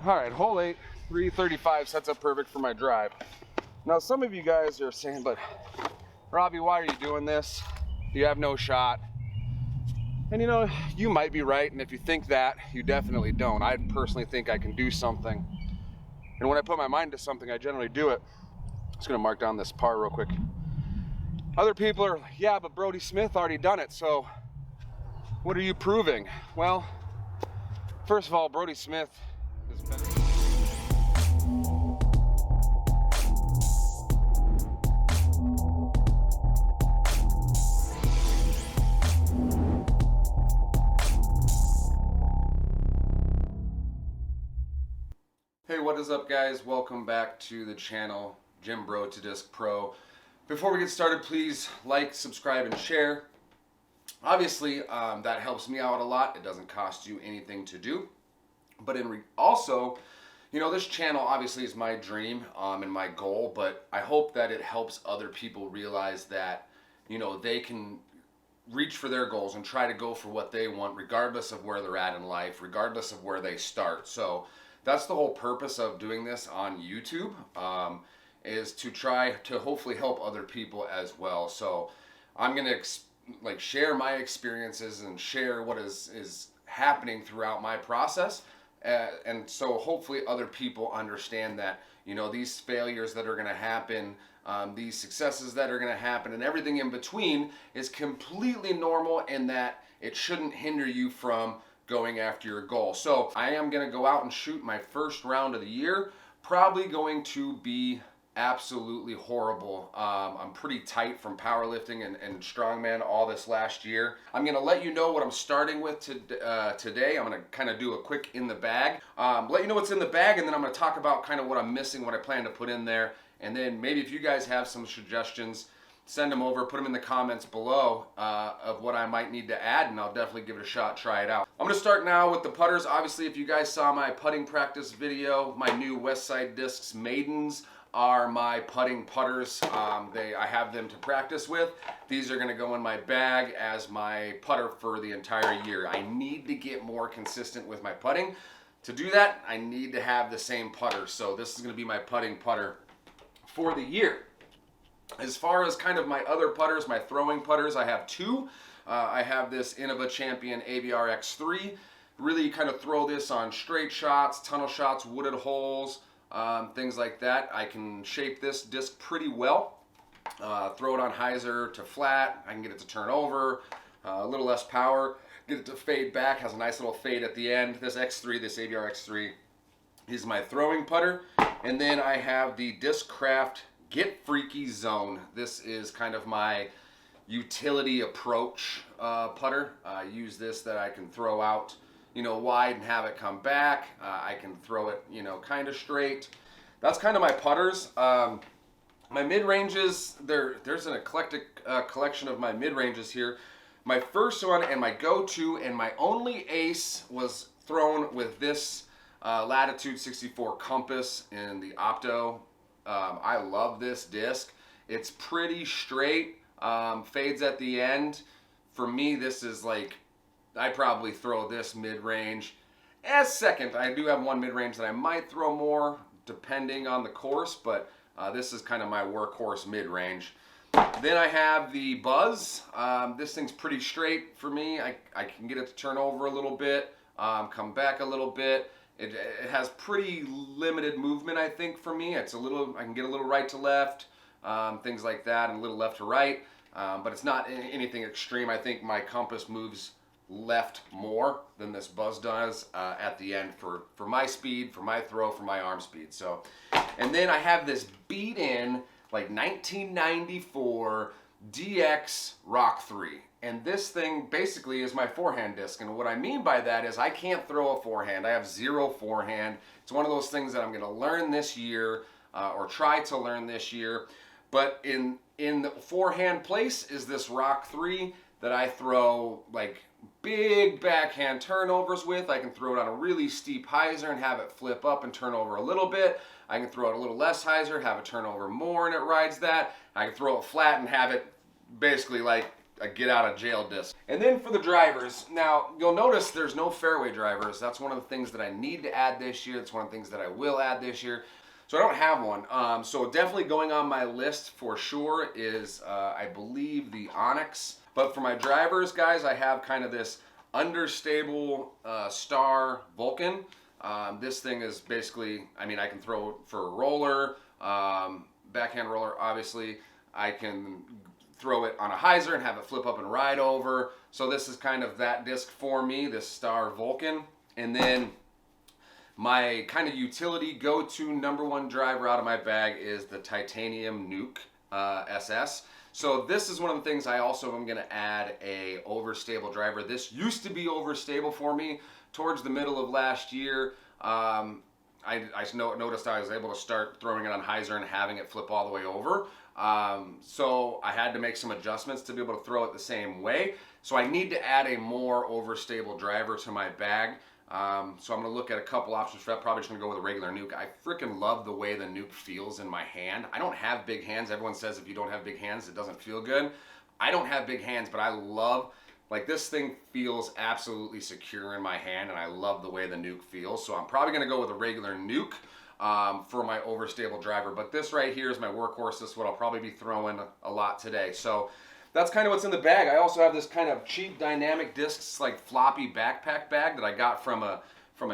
All right, hole 8, 335 sets up perfect for my drive. Now, some of you guys are saying, but Robbie, why are you doing this? You have no shot. And you know, you might be right, and if you think that, you definitely don't. I personally think I can do something. And when I put my mind to something, I generally do it. I'm just gonna mark down this par real quick. Other people are like, yeah, but Brodie Smith already done it, so what are you proving? Well, first of all, Brodie Smith is better. Hey, what is up, guys? Welcome back to the channel, Jim Brodie Disc Pro. Before we get started, please like, subscribe, and share. Obviously, that helps me out a lot. It doesn't cost you anything to do. But also, you know, this channel obviously is my dream and my goal, but I hope that it helps other people realize that, you know, they can reach for their goals and try to go for what they want, regardless of where they're at in life, regardless of where they start. So that's the whole purpose of doing this on YouTube, is to try to hopefully help other people as well. So I'm gonna share my experiences and share what is happening throughout my process, and so hopefully other people understand that, you know, these failures that are gonna happen, these successes that are gonna happen, and everything in between is completely normal, and that it shouldn't hinder you from going after your goal. So I am gonna go out and shoot my first round of the year. Probably going to be absolutely horrible. I'm pretty tight from powerlifting and strongman all this last year. I'm gonna let you know what I'm starting with today. I'm gonna kind of do a quick in the bag. Let you know what's in the bag, and then I'm gonna talk about kind of what I'm missing, what I plan to put in there. And then maybe if you guys have some suggestions, send them over, put them in the comments below of what I might need to add, and I'll definitely give it a shot, try it out. I'm gonna start now with the putters. Obviously, if you guys saw my putting practice video, my new Westside Discs Maidens are my putting putters. I have them to practice with. These are gonna go in my bag as my putter for the entire year. I need to get more consistent with my putting. To do that, I need to have the same putter. So this is gonna be my putting putter for the year. As far as kind of my other putters, my throwing putters, I have two. I have this Innova Champion ABR X3. Really kind of throw this on straight shots, tunnel shots, wooded holes, things like that. I can shape this disc pretty well. Throw it on hyzer to flat. I can get it to turn over, a little less power. Get it to fade back, has a nice little fade at the end. This X3, this ABR X3 is my throwing putter. And then I have the Discraft Get Freaky Zone. This is kind of my utility approach putter. I use this that I can throw out, you know, wide and have it come back. I can throw it, you know, kind of straight. That's kind of my putters. My mid-ranges, there's an eclectic collection of my mid-ranges here. My first one and my go-to and my only ace was thrown with this Latitude 64 Compass in the Opto. I love this disc. It's pretty straight, fades at the end. For me, this is like, I probably throw this mid-range as second. I do have one mid-range that I might throw more depending on the course, but this is kind of my workhorse mid-range. Then I have the Buzz. This thing's pretty straight for me. I can get it to turn over a little bit, come back a little bit. It has pretty limited movement, I think, for me. It's a little, I can get a little right to left, things like that, and a little left to right, but it's not anything extreme. I think my compass moves left more than this Buzz does at the end for my speed, for my throw, for my arm speed. So, and then I have this beat-in, like 1994 DX Rock 3. And this thing basically is my forehand disc. And what I mean by that is I can't throw a forehand. I have zero forehand. It's one of those things that I'm going to learn this year, or try to learn this year. But in the forehand place is this Rock 3 that I throw like big backhand turnovers with. I can throw it on a really steep hyzer and have it flip up and turn over a little bit. I can throw it a little less hyzer, have it turn over more, and it rides that. I can throw it flat and have it basically like a get out of jail disc. And then for the drivers, now you'll notice there's no fairway drivers. That's one of the things that I need to add this year. That's one of the things that I will add this year. So I don't have one. So definitely going on my list for sure is, I believe, the Onyx. But for my drivers, guys, I have kind of this understable Star Vulcan. This thing is basically, I mean, I can throw for a roller, backhand roller, obviously. I can throw it on a hyzer and have it flip up and ride over. So this is kind of that disc for me, this Star Vulcan. And then my kind of utility go-to #1 driver out of my bag is the Titanium Nuke SS. So this is one of the things I also am going to add a overstable driver. This used to be overstable for me towards the middle of last year. I noticed I was able to start throwing it on hyzer and having it flip all the way over. So I had to make some adjustments to be able to throw it the same way. So I need to add a more overstable driver to my bag. So I'm going to look at a couple options for that. Probably just going to go with a regular Nuke. I freaking love the way the Nuke feels in my hand. I don't have big hands. Everyone says if you don't have big hands, it doesn't feel good. I don't have big hands, but I love, like, this thing feels absolutely secure in my hand, and I love the way the Nuke feels. So I'm probably going to go with a regular Nuke for my overstable driver. But this right here is my workhorse. This is what I'll probably be throwing a lot today. So that's kind of what's in the bag. I also have this kind of cheap Dynamic Discs, like floppy backpack bag that I got from a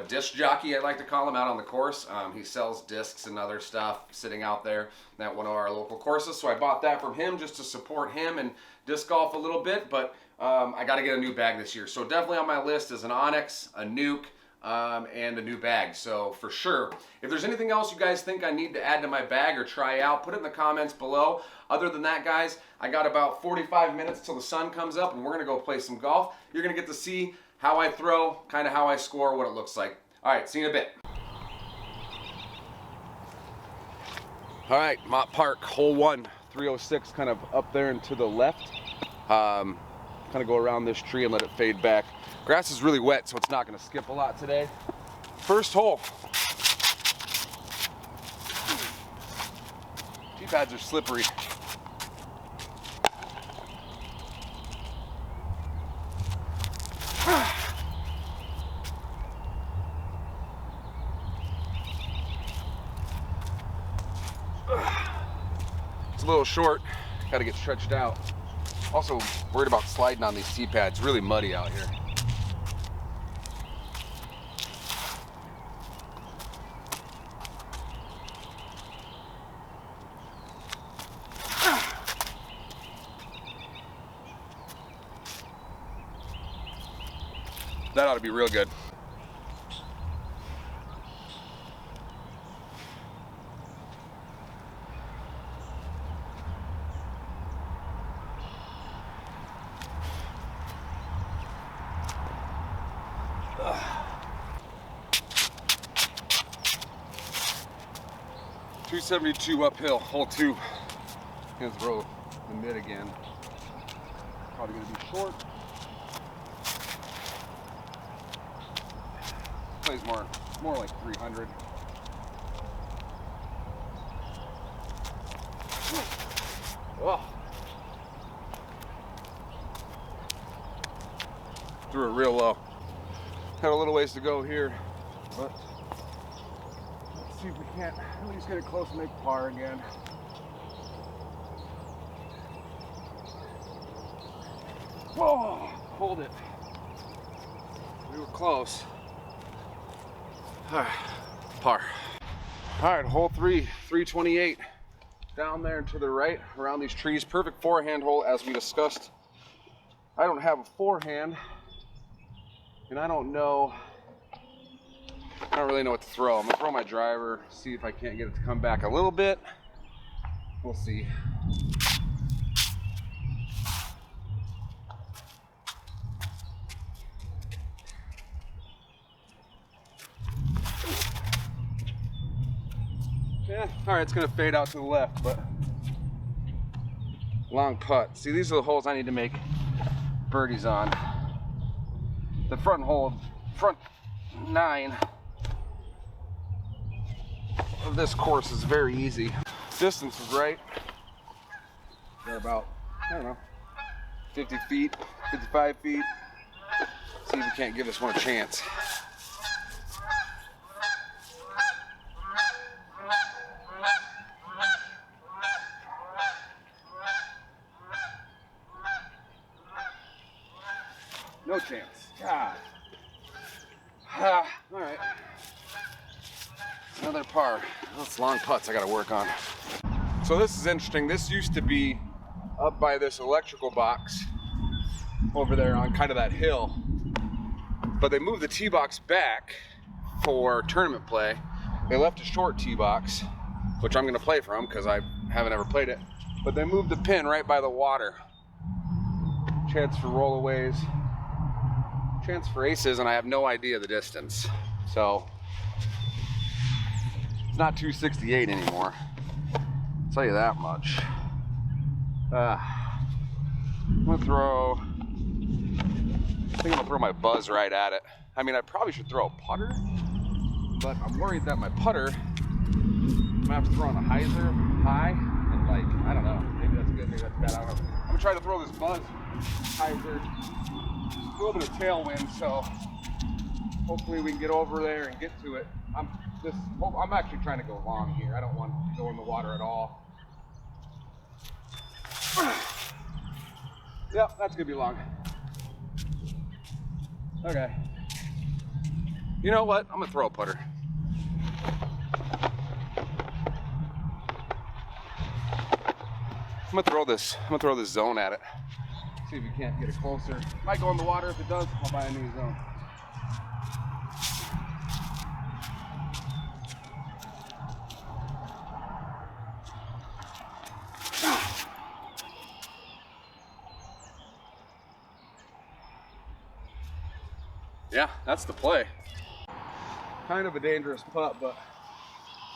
disc jockey, I like to call him, out on the course. He sells discs and other stuff sitting out there at one of our local courses. So I bought that from him just to support him and disc golf a little bit. But I got to get a new bag this year. So definitely on my list is an Onyx, a Nuke, and a new bag. So for sure, if there's anything else you guys think I need to add to my bag or try out, put it in the comments below. Other than that, guys, I got about 45 minutes till the sun comes up and we're gonna go play some golf. You're gonna get to see how I throw, kind of how I score, what it looks like. All right, see you in a bit. All right, Mott Park, hole 1, 306, kind of up there and to the left. Kind of go around this tree and let it fade back. Grass is really wet, so it's not going to skip a lot today. First hole. Tee pads are slippery. It's a little short. Got to get stretched out. Also worried about sliding on these tee pads. Really muddy out here. That ought to be real good. .272 uphill, hole 2. Gonna throw the mid again. Probably gonna be short. Plays more like 300. Oh. Threw it real low. Had a little ways to go here, but let's see if we can't at least get it close and make par again. Whoa, hold it. We were close. Par. All right, hole 3, 328. Down there and to the right, around these trees. Perfect forehand hole, as we discussed. I don't have a forehand, and I don't really know what to throw. I'm gonna throw my driver, see if I can't get it to come back a little bit. We'll see. Yeah, all right, it's gonna fade out to the left, but long putt. See, these are the holes I need to make birdies on. The front 9 of this course is very easy. Distance is right. They're about, I don't know, 50 feet, 55 feet. See if we can't give this one a chance. No chance. God. All right. Another par. That's long putts I gotta work on. So this is interesting. This used to be up by this electrical box over there on kind of that hill. But they moved the tee box back for tournament play. They left a short tee box, which I'm gonna play from because I haven't ever played it. But they moved the pin right by the water. Chance for rollaways, chance for aces, and I have no idea the distance. So it's not 268 anymore. I'll tell you that much. I'm gonna throw, I think I'm gonna throw my buzz right at it. I mean, I probably should throw a putter, but I'm worried that my putter, I'm gonna have to throw on a hyzer high, and like, I don't know, maybe that's good, maybe that's bad, I don't know. I'm gonna try to throw this buzz hyzer, a little bit of tailwind, so hopefully we can get over there and get to it. I'm actually trying to go long here. I don't want to go in the water at all. Yep, that's gonna be long. Okay. You know what? I'm gonna throw a putter. I'm gonna throw this zone at it. See if you can't get it closer. Might go in the water. If it does, I'll buy a new zone. Yeah, that's the play. Kind of a dangerous putt, but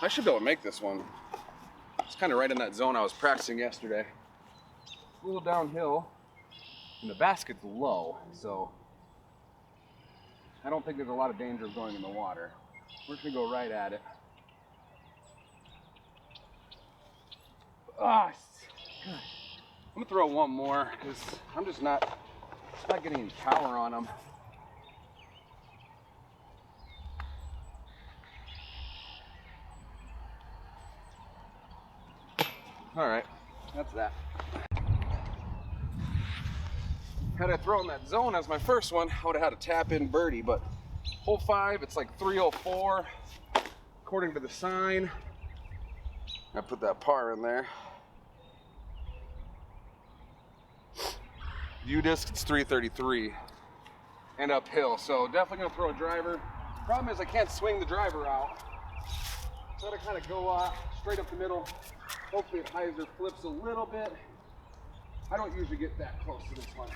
I should be able to make this one. It's kind of right in that zone I was practicing yesterday. A little downhill, and the basket's low, so I don't think there's a lot of danger of going in the water. We're just gonna go right at it. Ah, I'm gonna throw one more because I'm just not getting any power on them. All right, that's that. Had I thrown that zone as my first one, I would have had a tap in birdie, but hole 5, it's like 304 according to the sign. I put that par in there. View disc, it's 333 and uphill, so definitely gonna throw a driver. Problem is I can't swing the driver out, so I gotta kind of go straight up the middle. Hopefully the hyzer flips a little bit. I don't usually get that close to this one.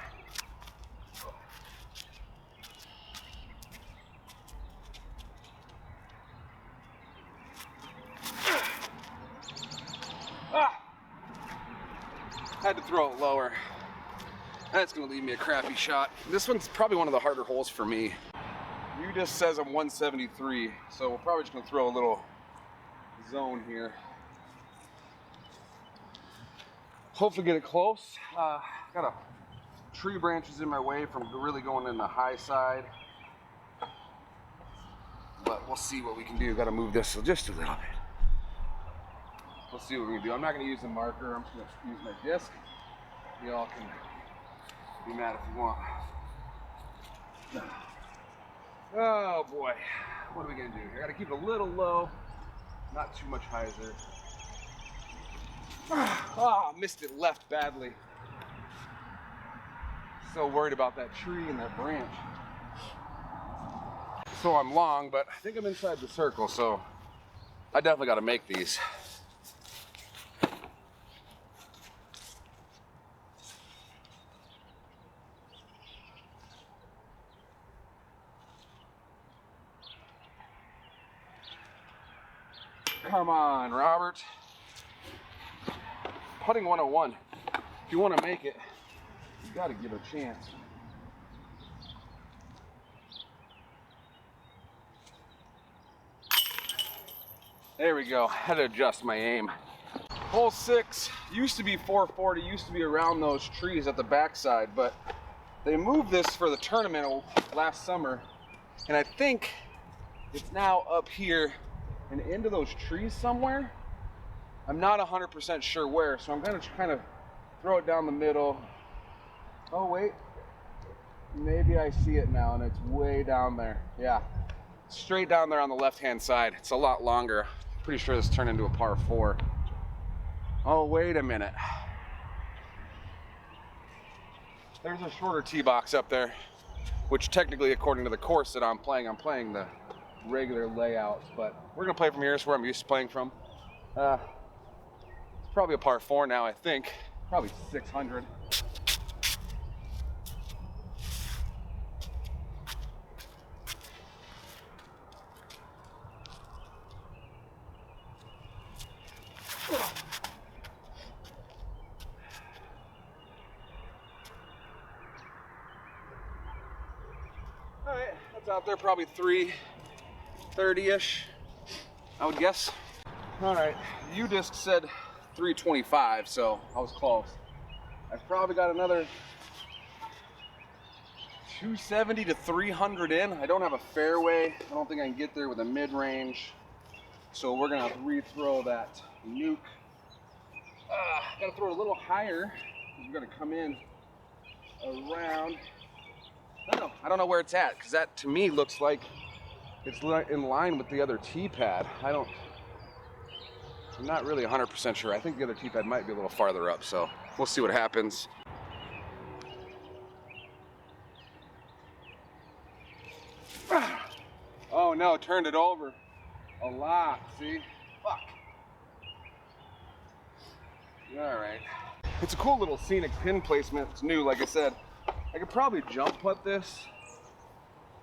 Had to throw it lower. That's gonna leave me a crappy shot. This one's probably one of the harder holes for me. You just says I'm 173, so we're probably just gonna throw a little zone here. Hopefully get it close. Got a tree branches in my way from really going in the high side. But we'll see what we can do. Got to move this just a little bit. We'll see what we can do. I'm not going to use a marker. I'm just going to use my disc. Y'all can be mad if you want. Oh boy. What are we going to do here? Got to keep it a little low. Not too much hyzer. Missed it left badly. So worried about that tree and that branch. So I'm long, but I think I'm inside the circle, so I definitely got to make these. Come on, Robert. Putting 101. If you want to make it, you got to give it a chance. There we go. Had to adjust my aim. Hole 6 used to be 440, used to be around those trees at the backside, but they moved this for the tournament last summer, and I think it's now up here and into those trees somewhere. I'm not 100% sure where, so I'm gonna kind of throw it down the middle. Oh wait, maybe I see it now, and it's way down there. Yeah, straight down there on the left-hand side. It's a lot longer. Pretty sure this turned into a par 4. Oh, wait a minute. There's a shorter tee box up there, which technically, according to the course that I'm playing the regular layouts, but we're gonna play from here. It's where I'm used to playing from. It's probably a par 4 now, I think. Probably 600. All right, that's out there, probably 330-ish, I would guess. All right, U-Disc said 325, so I was close. I've probably got another 270 to 300 in. I don't have a fairway. I don't think I can get there with a mid-range. So we're gonna rethrow that nuke. Gotta throw it a little higher. We're gonna come in around. I don't know where it's at, because that to me looks like it's in line with the other tee pad. I'm not really 100% sure. I think the other tee pad might be a little farther up, so we'll see what happens. Oh no, turned it over a lot, see? Fuck. All right. It's a cool little scenic pin placement. It's new, like I said. I could probably jump putt this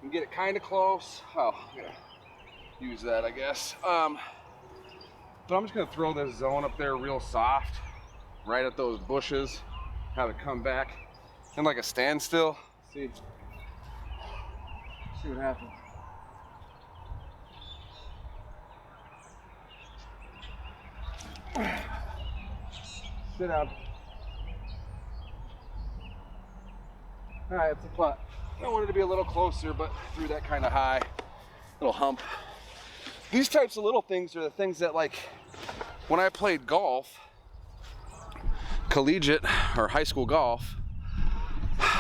and get it kind of close. Oh, I'm gonna use that, I guess. But I'm just gonna throw this zone up there real soft, right at those bushes, have it come back in like a standstill. See what happens. Sit down. All right, it's a putt. I wanted to be a little closer, but threw that kind of high. Little hump. These types of little things are the things that, like, when I played golf, collegiate or high school golf,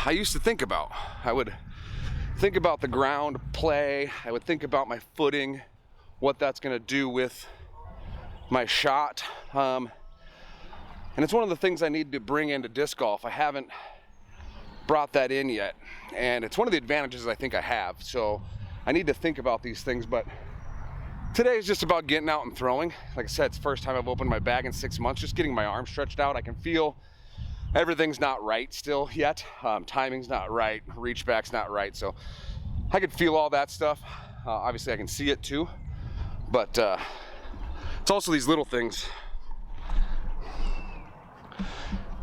I used to think about. I would think about the ground play. I would think about my footing, what that's gonna do with my shot. And it's one of the things I need to bring into disc golf. I haven't brought that in yet, and it's one of the advantages I think I have. So I need to think about these things, but today is just about getting out and throwing. Like I said, it's the first time I've opened my bag in 6 months, just getting my arm stretched out. I can feel everything's not right still yet. Timing's not right, reach back's not right, so I could feel all that stuff. Obviously I can see it too, but it's also these little things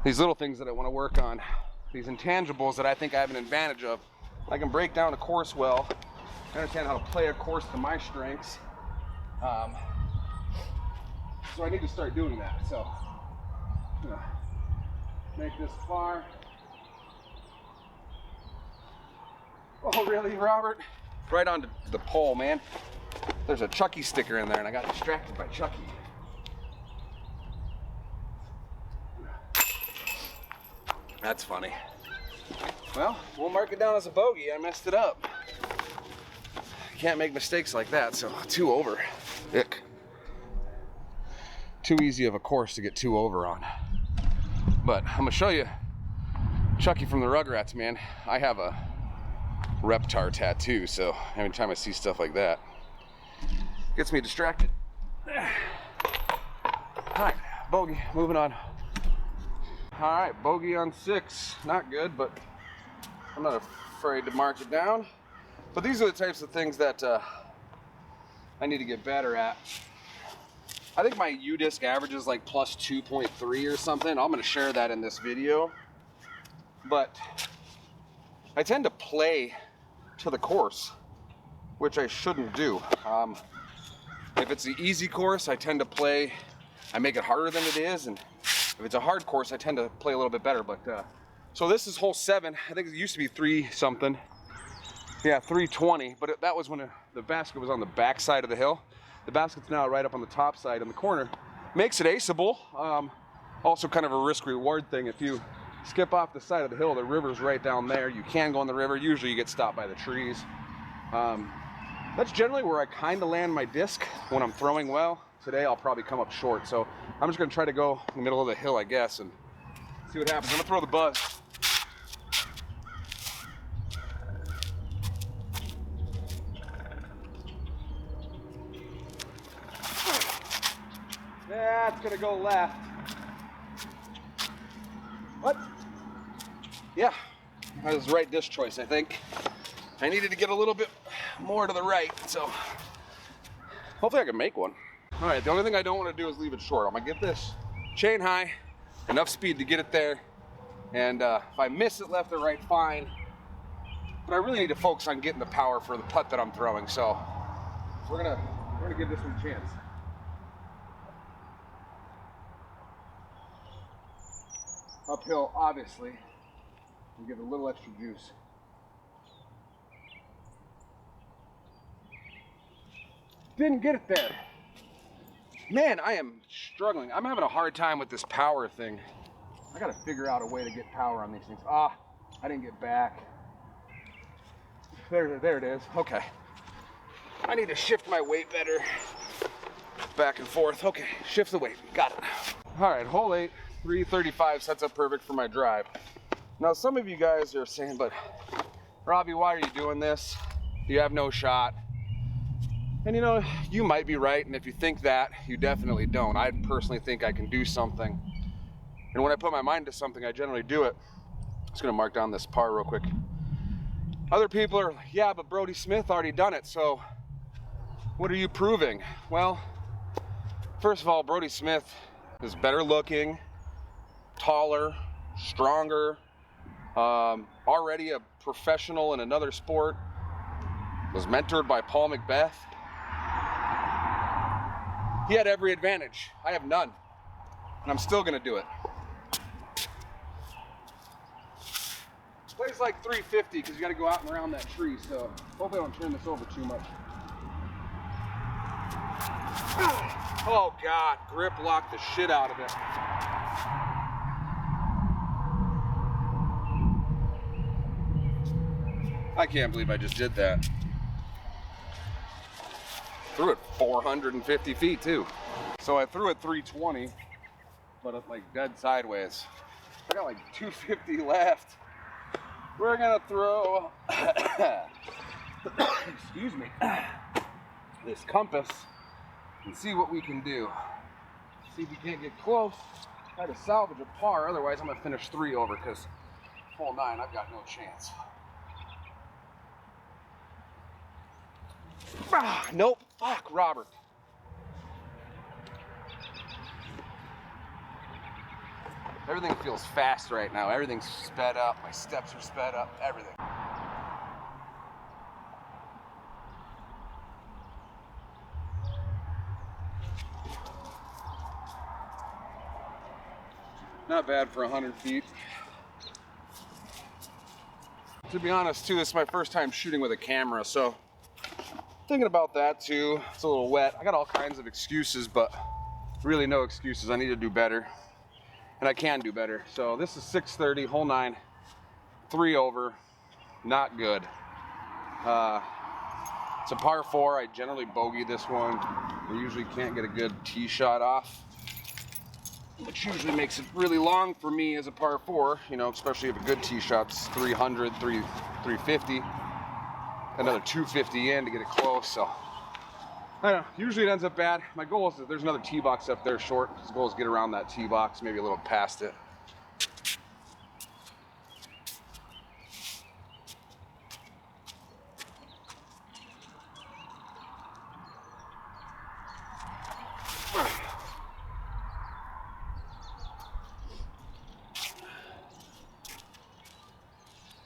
that I want to work on. These intangibles that I think I have an advantage of. I can break down a course well, I understand how to play a course to my strengths. So I need to start doing that. So I'm gonna make this far. Oh really, Robert? Right onto the pole, man. There's a Chucky sticker in there and I got distracted by Chucky. That's funny. Well, we'll mark it down as a bogey. I messed it up. Can't make mistakes like that, so 2 over. Ick. Too easy of a course to get 2 over on. But I'm gonna show you Chucky from the Rugrats, man. I have a Reptar tattoo, so every time I see stuff like that, gets me distracted. All right, bogey, moving on. All right, bogey on 6. Not good, but I'm not afraid to mark it down. But these are the types of things that I need to get better at. I think my U-Disc average is like plus 2.3 or something. I'm gonna share that in this video. But I tend to play to the course, which I shouldn't do. If it's the easy course, I tend to play I make it harder than it is, and if it's a hard course, I tend to play a little bit better. But so this is hole 7. I think it used to be 3 something. Yeah, 320, but that was when the basket was on the back side of the hill. The basket's now right up on the top side in the corner. Makes it aceable. Also kind of a risk-reward thing. If you skip off the side of the hill, the river's right down there. You can go in the river. Usually you get stopped by the trees. That's generally where I kind of land my disc when I'm throwing well. Today I'll probably come up short, so I'm just going to try to go in the middle of the hill, I guess, and see what happens. I'm going to throw the buzz. That's gonna go left. What? Yeah, that was the right disc choice, I think. I needed to get a little bit more to the right, so hopefully I can make one. All right, the only thing I don't want to do is leave it short. I'm gonna get this chain high, enough speed to get it there, and if I miss it left or right, fine. But I really need to focus on getting the power for the putt that I'm throwing, so we're gonna give this one a chance. Uphill, obviously, and give it a little extra juice. Didn't get it there. Man, I am struggling. I'm having a hard time with this power thing. I gotta figure out a way to get power on these things. I didn't get back. There it is. Okay. I need to shift my weight better. Back and forth. Okay, shift the weight. Got it. All right, hole 8. 335 sets up perfect for my drive. Now some of you guys are saying, but Robbie, why are you doing this? You have no shot. And you know, you might be right, and if you think that, you definitely don't. I personally think I can do something. And when I put my mind to something, I generally do it. I'm just gonna mark down this par real quick. Other people are like, yeah, but Brodie Smith already done it, so what are you proving? Well, first of all, Brodie Smith is better looking, taller, stronger, already a professional in another sport, was mentored by Paul McBeth. He had every advantage. I have none, and I'm still gonna do it. Plays like 350 because you gotta go out and around that tree, so hopefully I don't turn this over too much. Oh God, grip locked the shit out of it. I can't believe I just did that. Threw it 450 feet too. So I threw it 320, but it's like dead sideways. I got like 250 left. We're gonna throw, excuse me, this compass and see what we can do. See if we can't get close. Try to salvage a par, otherwise I'm gonna finish 3 over because hole 9, I've got no chance. Nope, fuck, Robert. Everything feels fast right now. Everything's sped up. My steps are sped up, everything. Not bad for 100 feet. To be honest too, this is my first time shooting with a camera, so thinking about that too. It's a little wet. I got all kinds of excuses, but really no excuses. I need to do better, and I can do better. So this is 630, hole 9, 3 over, not good. It's a par 4. I generally bogey this one. I usually can't get a good tee shot off, which usually makes it really long for me as a par 4, you know, especially if a good tee shot's 300, 350. Another 250 in to get it close, so I don't know. Usually it ends up bad. My goal is that there's another tee box up there short. His goal is to get around that tee box, maybe a little past it.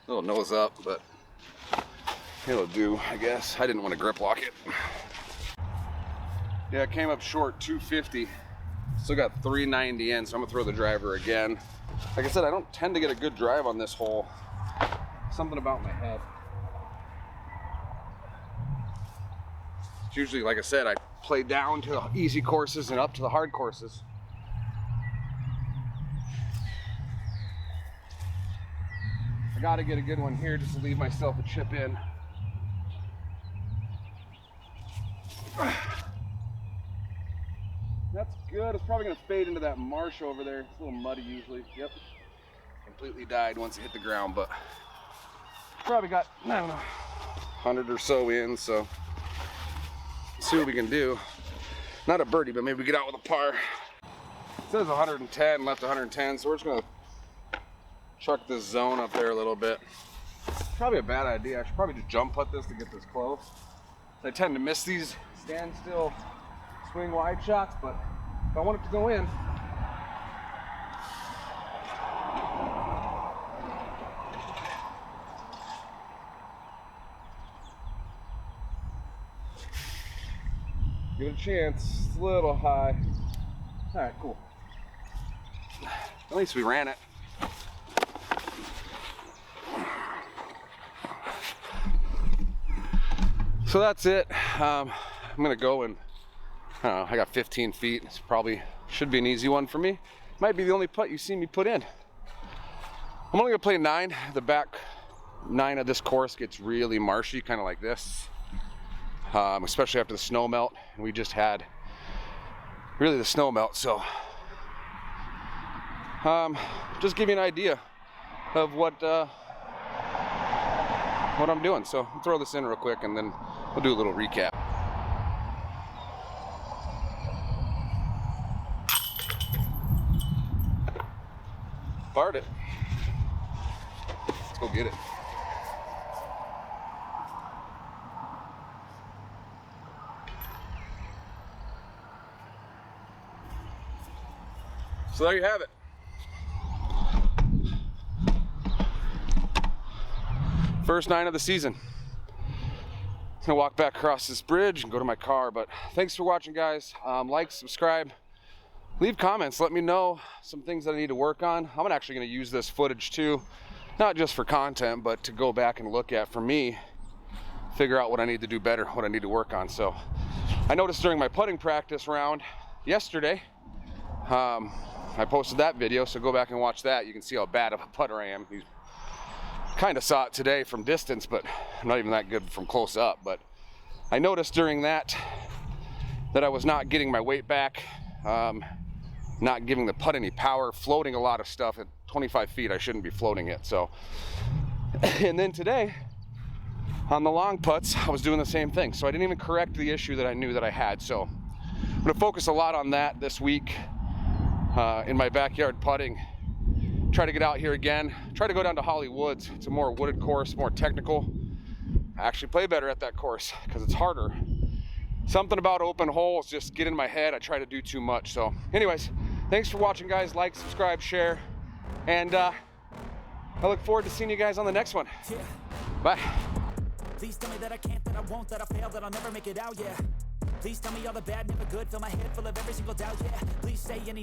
Little nose up, but it'll do, I guess. I didn't want to grip lock it. Yeah, it came up short, 250. Still got 390 in, so I'm gonna throw the driver again. Like I said, I don't tend to get a good drive on this hole. Something about my head. It's usually, like I said, I play down to the easy courses and up to the hard courses. I gotta get a good one here just to leave myself a chip in. That's good. It's probably gonna fade into that marsh over there. It's a little muddy usually. Yep. Completely died once it hit the ground, but probably got, I don't know, 100 or so in, so let's see what we can do. Not a birdie, but maybe we get out with a par. It says 110, left 110, so we're just gonna chuck this zone up there a little bit. Probably a bad idea. I should probably just jump putt this to get this close. I tend to miss these standstill swing wide shots, but if I want it to go in, give it a chance. It's a little high. All right, cool. At least we ran it. So that's it. I'm gonna go and I don't know, I got 15 feet. It's probably should be an easy one for me. Might be the only putt you see me put in. I'm only gonna play 9. The back 9 of this course gets really marshy, kind of like this, especially after the snow melt. And we just had really the snow melt, so just give you an idea of what I'm doing. So I'll throw this in real quick and then we'll do a little recap. Barred it. Let's go get it. So there you have it. First 9 of the season. I'm gonna walk back across this bridge and go to my car, but thanks for watching, guys. Like, subscribe, leave comments, let me know some things that I need to work on. I'm actually gonna use this footage too, not just for content, but to go back and look at, for me, figure out what I need to do better, what I need to work on. So I noticed during my putting practice round yesterday, I posted that video, so go back and watch that. You can see how bad of a putter I am. You kind of saw it today from distance, but I'm not even that good from close up. But I noticed during that I was not getting my weight back, not giving the putt any power, floating a lot of stuff. At 25 feet, I shouldn't be floating it. So, and then today, on the long putts, I was doing the same thing. So I didn't even correct the issue that I knew that I had. So I'm gonna focus a lot on that this week in my backyard putting. Try to get out here again. Try to go down to Holly Woods. It's a more wooded course, more technical. I actually play better at that course because it's harder. Something about open holes just get in my head. I try to do too much. So anyways, thanks for watching, guys. Like, subscribe, share, and I look forward to seeing you guys on the next one. Yeah. Bye. Please tell me that I can't, that I won't, that I fail, that I'll never make it out, yeah. Please tell me all the bad, never good. Fill my head full of every single doubt, yeah. Please say any